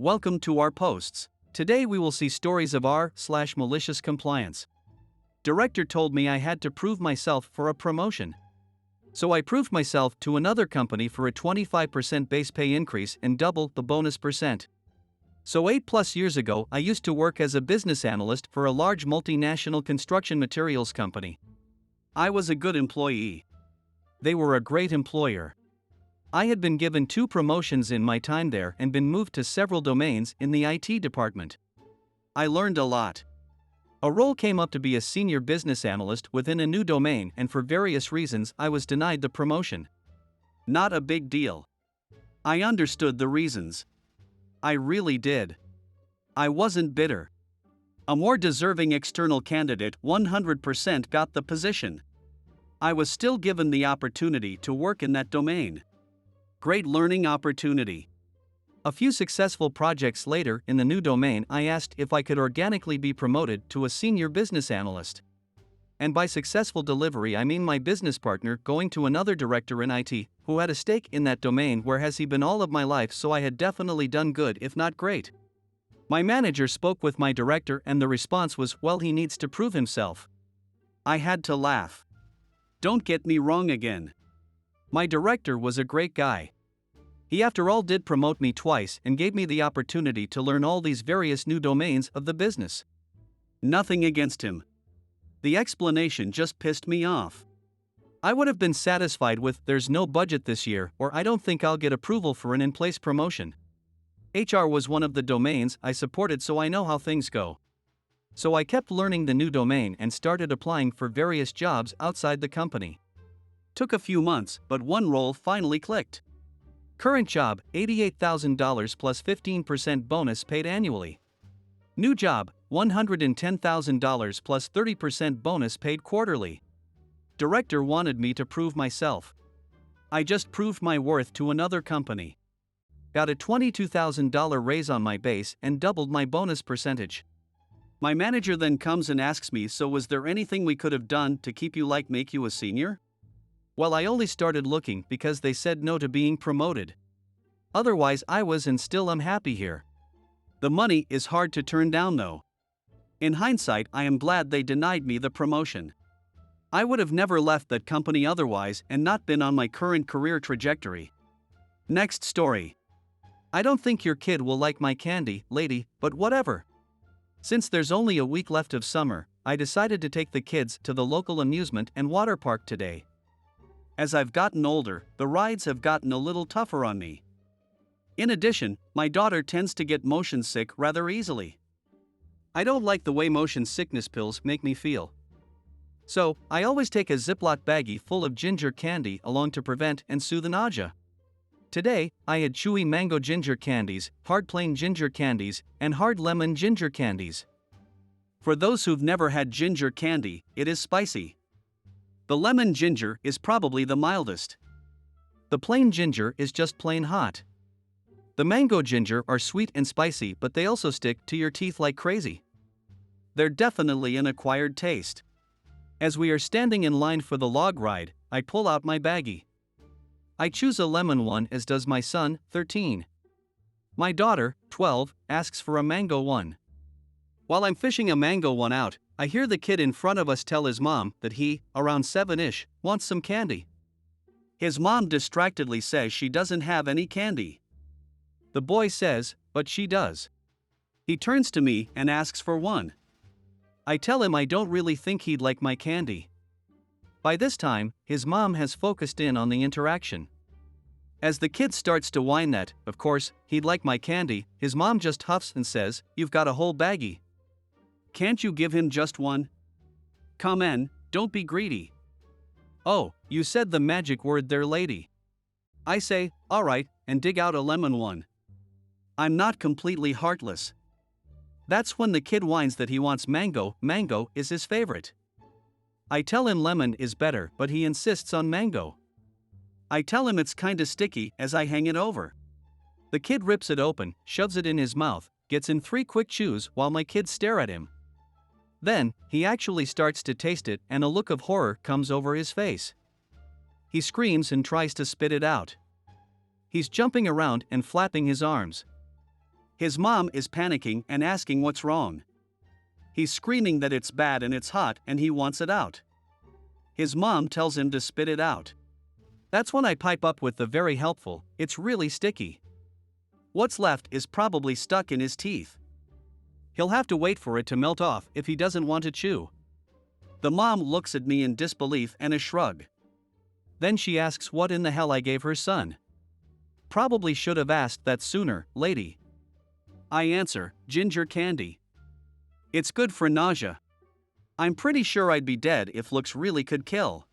Welcome to our posts. Today we will see stories of r/malicious compliance. Director told me I had to prove myself for a promotion. So I proved myself to another company for a 25% base pay increase and double the bonus percent. So 8+ years ago I used to work as a business analyst for a large multinational construction materials company. I was a good employee. They were a great employer. I had been given 2 promotions in my time there and been moved to several domains in the IT department. I learned a lot. A role came up to be a senior business analyst within a new domain, and for various reasons I was denied the promotion. Not a big deal. I understood the reasons. I really did. I wasn't bitter. A more deserving external candidate 100% got the position. I was still given the opportunity to work in that domain. Great learning opportunity. A few successful projects later in the new domain, I asked if I could organically be promoted to a senior business analyst. And by successful delivery I mean my business partner going to another director in IT who had a stake in that domain, where has he been all of my life, so I had definitely done good if not great. My manager spoke with my director and the response was, well, he needs to prove himself. I had to laugh. Don't get me wrong again. My director was a great guy. He after all did promote me twice and gave me the opportunity to learn all these various new domains of the business. Nothing against him. The explanation just pissed me off. I would have been satisfied with, there's no budget this year, or I don't think I'll get approval for an in-place promotion. HR was one of the domains I supported, so I know how things go. So I kept learning the new domain and started applying for various jobs outside the company. Took a few months, but one role finally clicked. Current job, $88,000 plus 15% bonus paid annually. New job, $110,000 plus 30% bonus paid quarterly. Director wanted me to prove myself. I just proved my worth to another company. Got a $22,000 raise on my base and doubled my bonus percentage. My manager then comes and asks me, so was there anything we could have done to keep you, like make you a senior? Well, I only started looking because they said no to being promoted. Otherwise I was and still am happy here. The money is hard to turn down though. In hindsight, I am glad they denied me the promotion. I would have never left that company otherwise and not been on my current career trajectory. Next story. I don't think your kid will like my candy, lady, but whatever. Since there's only a week left of summer, I decided to take the kids to the local amusement and water park today. As I've gotten older, the rides have gotten a little tougher on me. In addition, my daughter tends to get motion sick rather easily. I don't like the way motion sickness pills make me feel. So, I always take a Ziploc baggie full of ginger candy along to prevent and soothe the nausea. Today, I had chewy mango ginger candies, hard plain ginger candies, and hard lemon ginger candies. For those who've never had ginger candy, it is spicy. The lemon ginger is probably the mildest. The plain ginger is just plain hot. The mango ginger are sweet and spicy, but they also stick to your teeth like crazy. They're definitely an acquired taste. As we are standing in line for the log ride, I pull out my baggie. I choose a lemon one, as does my son, 13. My daughter, 12, asks for a mango one. While I'm fishing a mango one out, I hear the kid in front of us tell his mom that he, around 7-ish, wants some candy. His mom distractedly says she doesn't have any candy. The boy says, but she does. He turns to me and asks for one. I tell him I don't really think he'd like my candy. By this time, his mom has focused in on the interaction. As the kid starts to whine that, of course, he'd like my candy, his mom just huffs and says, "You've got a whole baggie. Can't you give him just one? Come on, don't be greedy." "Oh, you said the magic word there, lady." I say, "Alright," and dig out a lemon one. I'm not completely heartless. That's when the kid whines that he wants mango. Mango is his favorite. I tell him lemon is better, but he insists on mango. I tell him it's kinda sticky as I hang it over. The kid rips it open, shoves it in his mouth, gets in 3 quick chews while my kids stare at him. Then, he actually starts to taste it and a look of horror comes over his face. He screams and tries to spit it out. He's jumping around and flapping his arms. His mom is panicking and asking what's wrong. He's screaming that it's bad and it's hot and he wants it out. His mom tells him to spit it out. That's when I pipe up with the very helpful, "It's really sticky." What's left is probably stuck in his teeth. He'll have to wait for it to melt off if he doesn't want to chew. The mom looks at me in disbelief and a shrug. Then she asks what in the hell I gave her son. Probably should have asked that sooner, lady. I answer, ginger candy. It's good for nausea. I'm pretty sure I'd be dead if looks really could kill.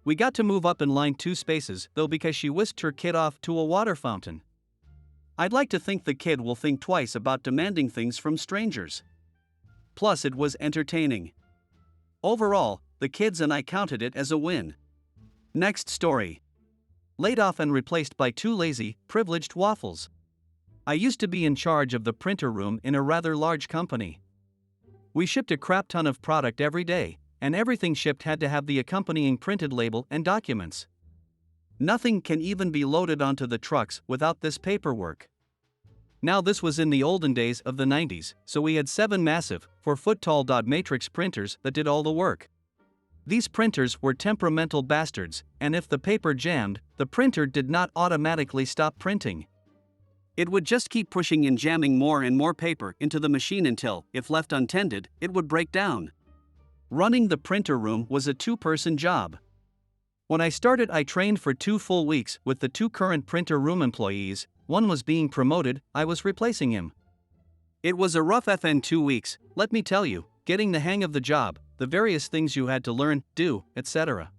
We got to move up in line 2 spaces though because she whisked her kid off to a water fountain. I'd like to think the kid will think twice about demanding things from strangers. Plus it was entertaining. Overall, the kids and I counted it as a win. Next story. Laid off and replaced by 2 lazy, privileged waffles. I used to be in charge of the printer room in a rather large company. We shipped a crap ton of product every day, and everything shipped had to have the accompanying printed label and documents. Nothing can even be loaded onto the trucks without this paperwork. Now this was in the olden days of the 90s, so we had 7 massive, 4-foot-tall dot matrix printers that did all the work. These printers were temperamental bastards, and if the paper jammed, the printer did not automatically stop printing. It would just keep pushing and jamming more and more paper into the machine until, if left untended, it would break down. Running the printer room was a 2-person job. When I started, I trained for 2 full weeks with the 2 current printer room employees. One was being promoted, I was replacing him. It was a rough FN 2 weeks, let me tell you, getting the hang of the job, the various things you had to learn, do, etc.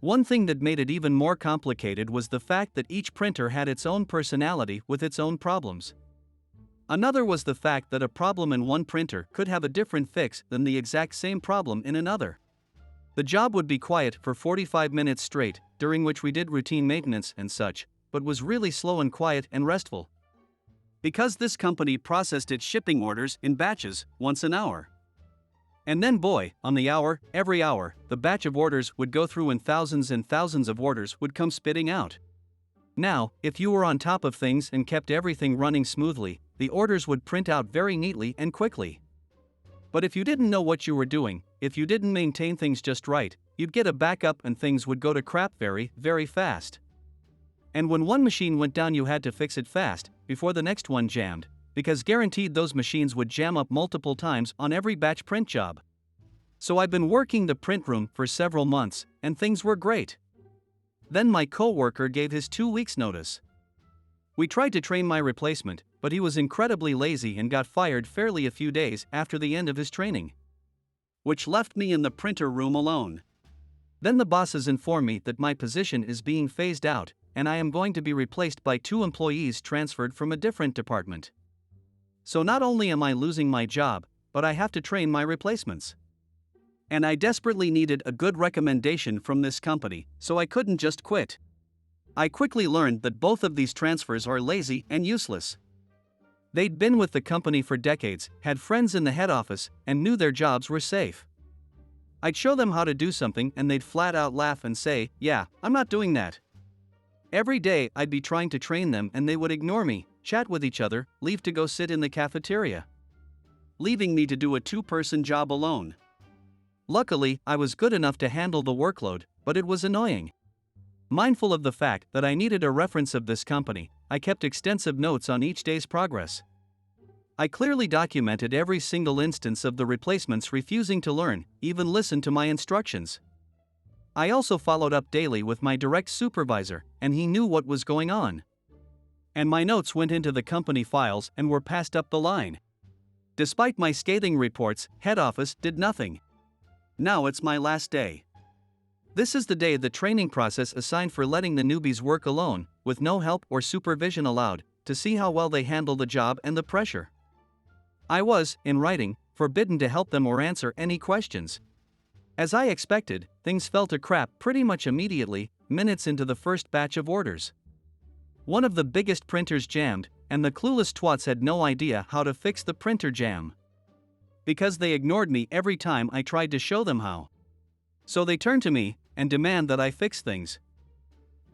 One thing that made it even more complicated was the fact that each printer had its own personality with its own problems. Another was the fact that a problem in one printer could have a different fix than the exact same problem in another. The job would be quiet for 45 minutes straight, during which we did routine maintenance and such, but was really slow and quiet and restful. Because this company processed its shipping orders in batches, once an hour. And then boy, on the hour, every hour, the batch of orders would go through and thousands of orders would come spitting out. Now, if you were on top of things and kept everything running smoothly, the orders would print out very neatly and quickly. But if you didn't know what you were doing, if you didn't maintain things just right, you'd get a backup and things would go to crap very, very fast. And when one machine went down, you had to fix it fast, before the next one jammed, because guaranteed those machines would jam up multiple times on every batch print job. So I've been working the print room for several months, and things were great. Then my coworker gave his 2 weeks notice. We tried to train my replacement, but he was incredibly lazy and got fired fairly a few days after the end of his training. Which left me in the printer room alone. Then the bosses inform me that my position is being phased out, and I am going to be replaced by 2 employees transferred from a different department. So not only am I losing my job, but I have to train my replacements. And I desperately needed a good recommendation from this company, so I couldn't just quit. I quickly learned that both of these transfers are lazy and useless. They'd been with the company for decades, had friends in the head office, and knew their jobs were safe. I'd show them how to do something and they'd flat out laugh and say, "Yeah, I'm not doing that." Every day I'd be trying to train them and they would ignore me, chat with each other, leave to go sit in the cafeteria, leaving me to do a 2-person job alone. Luckily, I was good enough to handle the workload, but it was annoying. Mindful of the fact that I needed a reference of this company, I kept extensive notes on each day's progress. I clearly documented every single instance of the replacements refusing to learn, even listen to my instructions. I also followed up daily with my direct supervisor, and he knew what was going on. And my notes went into the company files and were passed up the line. Despite my scathing reports, head office did nothing. Now it's my last day. This is the day the training process assigned for letting the newbies work alone, with no help or supervision allowed, to see how well they handle the job and the pressure. I was, in writing, forbidden to help them or answer any questions. As I expected, things fell to crap pretty much immediately, minutes into the first batch of orders. One of the biggest printers jammed, and the clueless twats had no idea how to fix the printer jam. Because they ignored me every time I tried to show them how. So they turn to me and demand that I fix things.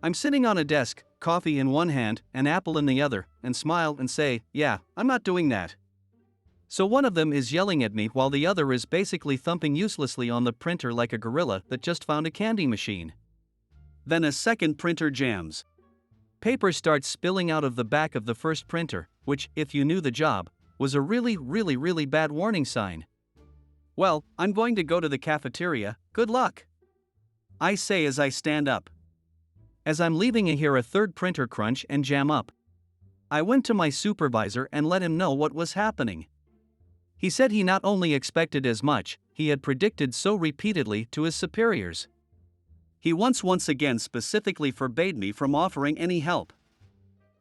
I'm sitting on a desk, coffee in one hand, an apple in the other, and smile and say, "Yeah, I'm not doing that." So one of them is yelling at me while the other is basically thumping uselessly on the printer like a gorilla that just found a candy machine. Then a second printer jams. Paper starts spilling out of the back of the first printer, which, if you knew the job, was a really bad warning sign. "Well, I'm going to go to the cafeteria, good luck," I say as I stand up. As I'm leaving, I hear a third printer crunch and jam up. I went to my supervisor and let him know what was happening. He said he not only expected as much, he had predicted so repeatedly to his superiors. He once again specifically forbade me from offering any help.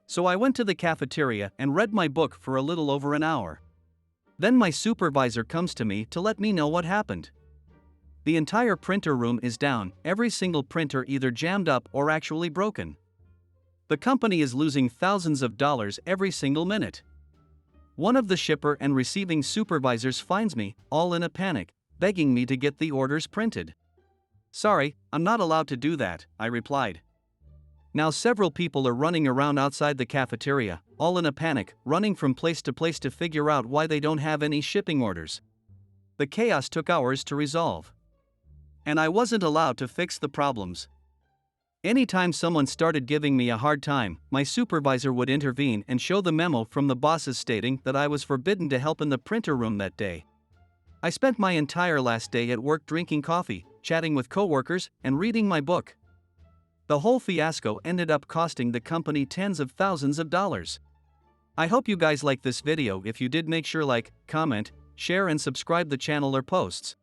So I went to the cafeteria and read my book for a little over an hour. Then my supervisor comes to me to let me know what happened. The entire printer room is down, every single printer either jammed up or actually broken. The company is losing thousands of dollars every single minute. One of the shipper and receiving supervisors finds me, all in a panic, begging me to get the orders printed. "Sorry, I'm not allowed to do that," I replied. Now several people are running around outside the cafeteria, all in a panic, running from place to place to figure out why they don't have any shipping orders. The chaos took hours to resolve. And I wasn't allowed to fix the problems. Anytime someone started giving me a hard time, my supervisor would intervene and show the memo from the bosses stating that I was forbidden to help in the printer room that day. I spent my entire last day at work drinking coffee, chatting with coworkers, and reading my book. The whole fiasco ended up costing the company tens of thousands of dollars. I hope you guys like this video. If you did, make sure like, comment, share and subscribe the channel or posts.